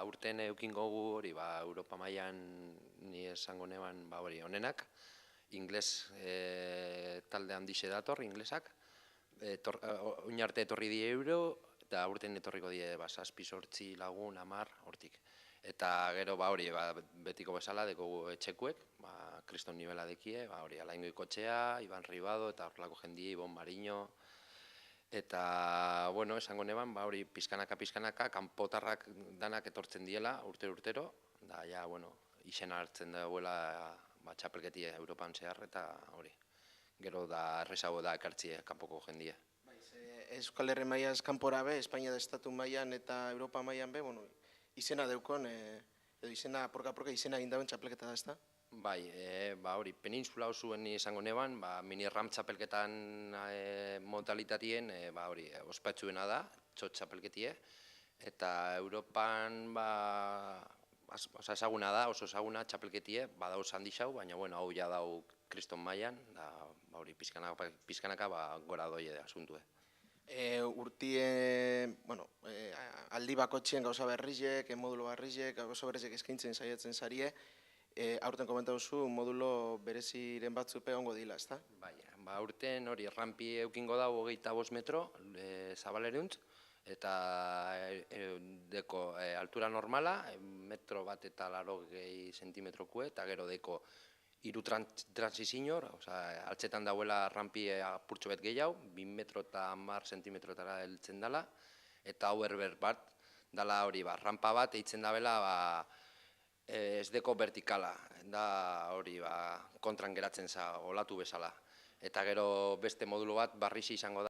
urten eukin gogu hori, Europa mailan ni esango neban, hori, onenak, ingles talde handixe dator, inglesak, oin arte etorri die euro, eta urten etorriko die, 7-8 lagun, 10, hortik. Eta gero, hori, betiko bezala, dekogu etxekuek, kriston nivela dekie, hori, Alain Goikotxea, Iban Ribado, eta horrelako jendie, Ibon Mariño, eta, bueno, esango neban, hori, pizkanaka, kanpotarrak danak etortzen diela, urtero, da, ja, bueno, izena hartzen dauela txapelketie Europan zehar, eta hori, gero da errezago da ekartzie kanpoko jendie. Euskal Herri mailaz kanpora be, Espainia da estatu mailan eta Europa mailan be, bueno, izena deukon, edo izena, porka izena egin dauen txapelketa da, ezta? Bai, hori, peninsula osuen izango neban, mini ram txapelketan modalitatien, hori, ospatsuena da, txot txapelketie, eta Europan, ezaguna da, oso ezaguna txapelketie, badauz handi xau, baina, bueno, hau ja dau kriston mailan, da, hori, pizkanaka gora doie asuntue. Aldi bakotxien gauza berrizek, modulo berrizek, gauza berrizek eskaintzen saiatzen zarie, aurten komentauzu modulo bereziren batzupe ongo dila, ezta? Bai, aurten hori rampi eukingo da 25 metro zabalereuntz, eta deko altura normala, metro bat eta 80 sentimetrokue, eta gero deko hiru transizionor, altzetan dauela rampi apurtxo bet gehiago, 2 metro eta 10 sentimetrotara heltzen dela, eta hau erber bat, dala hori, rampa bat eitzen dabela, ez deko vertikala, da hori, kontran geratzen za, olatu bezala. Eta gero beste modulo bat, barrizi izango da,